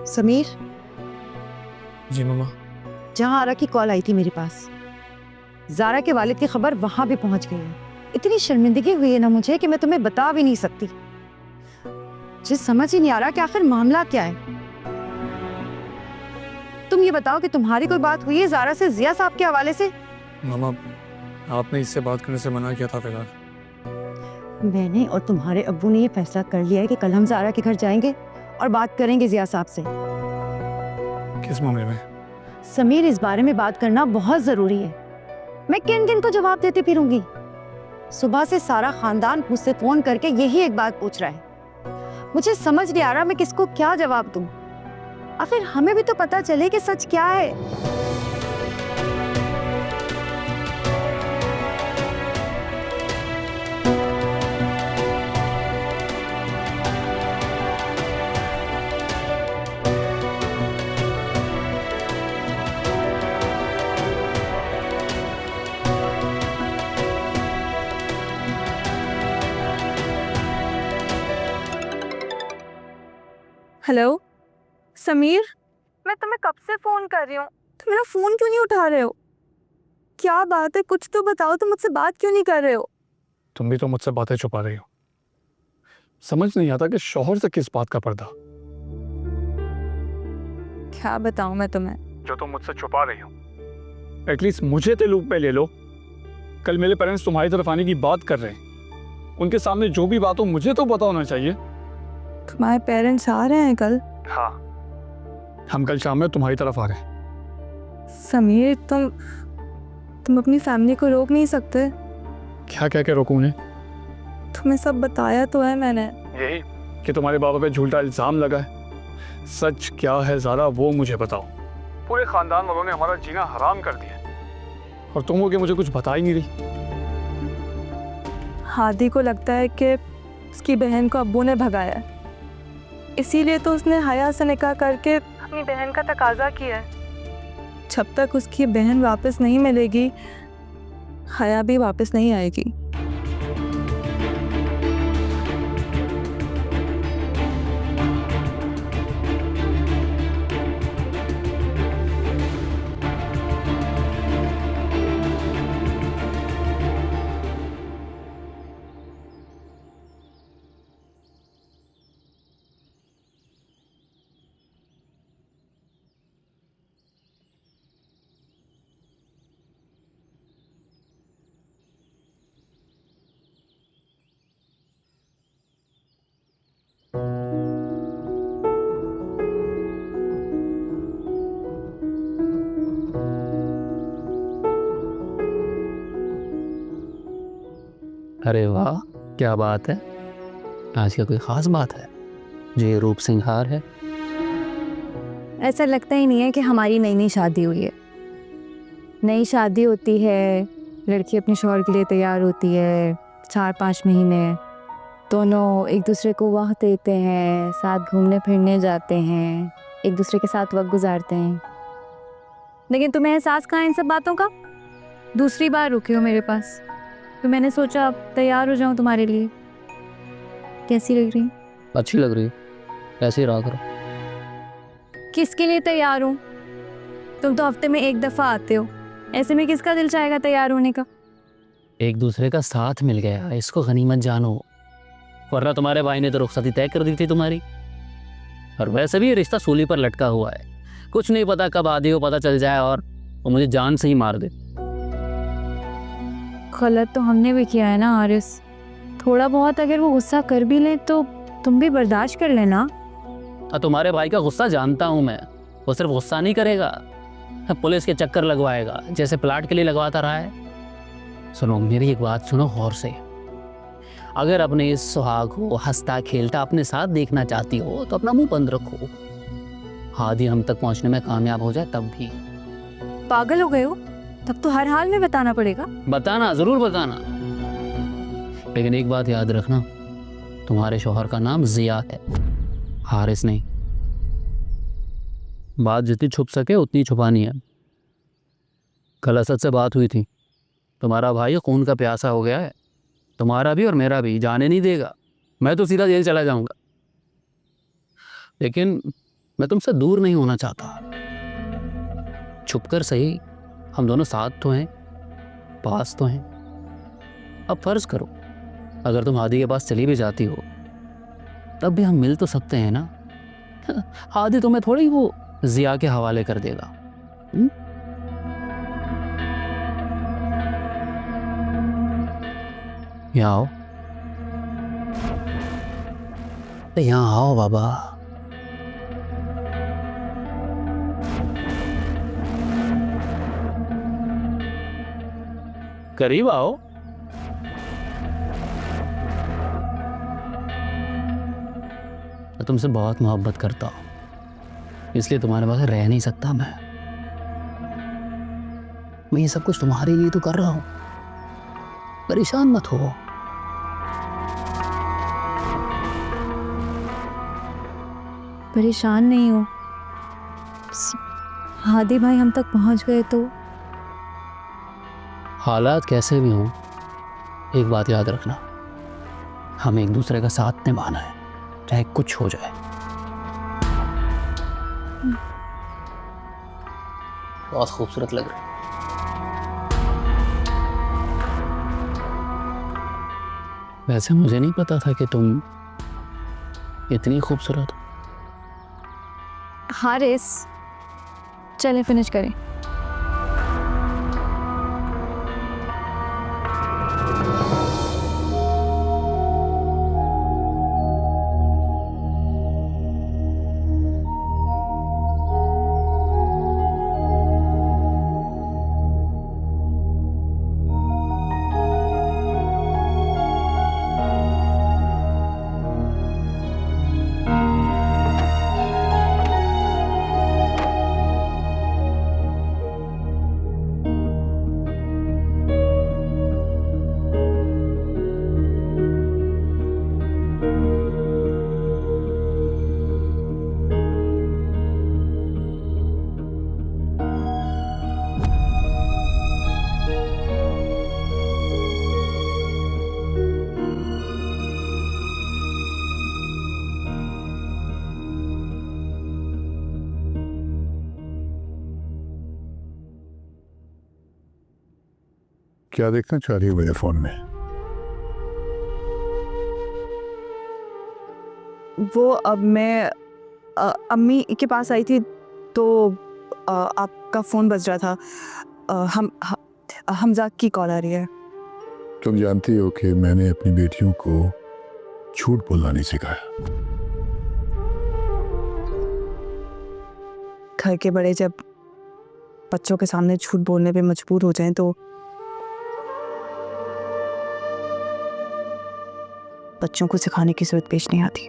समीर, जी मम्मा। जहां आरा की कॉल आई थी मेरे पास, जारा के वालिद की खबर वहां भी पहुंच गई है। इतनी शर्मिंदगी हुई है ना मुझे कि मैं तुम्हें बता भी नहीं सकती। मुझे समझ ही नहीं आ रहा कि आखिर मामला क्या है। तुम ये बताओ कि तुम्हारी कोई बात हुई है जारा से जिया साहब के हवाले से? मम्मा, आपने इससे बात करने से मना किया था फिलहाल। मैंने और तुम्हारे अब्बू ने ये फैसला कर लिया है कि कल हम जारा के घर जाएंगे और बात करेंगे जिया साहब से। किस मामले में? समीर, इस बारे में बात करना बहुत जरूरी है। मैं किन किन को जवाब देती फिरूंगी? सुबह से सारा खानदान मुझसे फोन करके यही एक बात पूछ रहा है। मुझे समझ नहीं आ रहा मैं किसको क्या जवाब दूं। आखिर हमें भी तो पता चले कि सच क्या है। हेलो समीर, मैं तुम्हें कब से फोन कर रही हूँ, तुम मेरा फोन क्यों नहीं उठा रहे हो? क्या बात है, कुछ तो बताओ, तुम मुझसे बात क्यों नहीं कर रहे हो? तुम भी तो मुझसे बातें छुपा रही हो। समझ नहीं आता कि शौहर से किस बात का पर्दा। क्या बताऊँ मैं तुम्हें? जो तुम मुझसे छुपा रही हो, एटलीस्ट मुझे तो लूप पे ले लो। कल मेरे पेरेंट्स तुम्हारी तरफ आने की बात कर रहे हैं, उनके सामने जो भी बात हो मुझे तो पता होना चाहिए। तुम्हारे पेरेंट्स आ रहे हैं कल? हाँ, हम कल शाम में तुम्हारी तरफ आ रहे हैं। समीर, तुम अपनी फैमिली को रोक नहीं सकते? क्या कह के रोकूं उन्हें? तुम्हें सब बताया तो है मैंने। यही कि तुम्हारे बाबा पे झूठा इल्जाम लगा है। सच क्या है ज़ारा, वो मुझे बताओ। पूरे खानदान वालों ने हमारा जीना हराम कर दिया और तुम हो कि मुझे कुछ बता ही नहीं रही। हादी को लगता है कि उसकी बहन को अब्बू ने भगाया है, इसीलिए तो उसने हया से निकाह करके अपनी बहन का तकाजा किया है। जब तक उसकी बहन वापस नहीं मिलेगी, हया भी वापस नहीं आएगी। अरे वाह, क्या बात है। आज का कोई ख़ास बात है जो ये रूप सिंगार है? ऐसा लगता ही नहीं है कि हमारी नई नई शादी हुई है। नई शादी होती है, लड़की अपने शौहर के लिए तैयार होती है, 4-5 महीने दोनों एक दूसरे को वक्त देते हैं, साथ घूमने फिरने जाते हैं, एक दूसरे के साथ वक्त गुजारते हैं। लेकिन तुम्हें एहसास कहाँ इन सब बातों का? दूसरी बार रुके हो मेरे पास, तो मैंने सोचा अब तैयार हो जाऊं तुम्हारे लिए। कैसी लग रही? अच्छी लग रही है, ऐसे ही रहा करो। किसके लिए तैयार हूँ? तुम तो हफ्ते में एक दफ़ा आते हो, ऐसे में किसका दिल चाहेगा तैयार होने का? एक दूसरे का साथ मिल गया, इसको गनीमत जानो, वरना तुम्हारे भाई ने तो रुखसती तय कर दी थी तुम्हारी। और वैसे भी ये रिश्ता सूली पर लटका हुआ है, कुछ नहीं पता कब आदि हो पता चल जाए और वो मुझे जान से ही मार दे। गलत तो हमने भी किया है ना आरिस, थोड़ा बहुत अगर वो गुस्सा कर भी ले तो तुम भी बर्दाश्त कर लेना। तुम्हारे भाई का गुस्सा जानता हूँ मैं, वो सिर्फ गुस्सा नहीं करेगा, पुलिस के चक्कर लगवाएगा जैसे प्लाट के लिए लगवाता रहा है। सुनो मेरी एक बात सुनो गौर से। अगर अपने इस सुहाग को हंसता खेलता अपने साथ देखना चाहती हो तो अपना मुंह बंद रखो। हादी हम तक पहुंचने में कामयाब हो जाए तब भी। पागल हो गए हो? तब तो हर हाल में बताना पड़ेगा। बताना, जरूर बताना, लेकिन एक बात याद रखना, तुम्हारे शौहर का नाम जिया है, हारिस नहीं। बात जितनी छुप सके उतनी छुपानी है। कल असद से बात हुई थी, तुम्हारा भाई खून का प्यासा हो गया है, तुम्हारा भी और मेरा भी, जाने नहीं देगा। मैं तो सीधा जेल चला जाऊंगा, लेकिन मैं तुमसे दूर नहीं होना चाहता। छुपकर सही, हम दोनों साथ तो हैं, पास तो हैं। अब फर्ज करो अगर तुम हादी के पास चली भी जाती हो तब भी हम मिल तो सकते हैं ना। हादी तुम्हें थोड़ी वो जिया के हवाले कर देगा। यहाँ आओ, यहाँ आओ बाबा। करीब आओ। मैं तुमसे बहुत मोहब्बत करता हूँ, इसलिए तुम्हारे बगैर रह नहीं सकता। मैं ये सब कुछ तुम्हारे लिए तो कर रहा हूँ, परेशान मत हो। परेशान नहीं हो। हादी भाई हम तक पहुंच गए तो हालात कैसे भी हों, एक बात याद रखना, हमें एक दूसरे का साथ निभाना है, चाहे कुछ हो जाए। बहुत खूबसूरत लग रहा है। वैसे मुझे नहीं पता था कि तुम इतनी खूबसूरत हो। हारिस, चलें फिनिश करें। क्या देखना चाह रही है मेरे फोन में? वो अब मैं अम्मी के पास आई थी तो आपका फ़ोन बज रहा था। हमजा की कॉल आ रही है। तुम जानती हो कि मैंने अपनी बेटियों को झूठ बोलना नहीं सिखाया। घर के बड़े जब बच्चों के सामने झूठ बोलने पे मजबूर हो जाएं तो बच्चों को सिखाने की जरूरत पेश नहीं आती।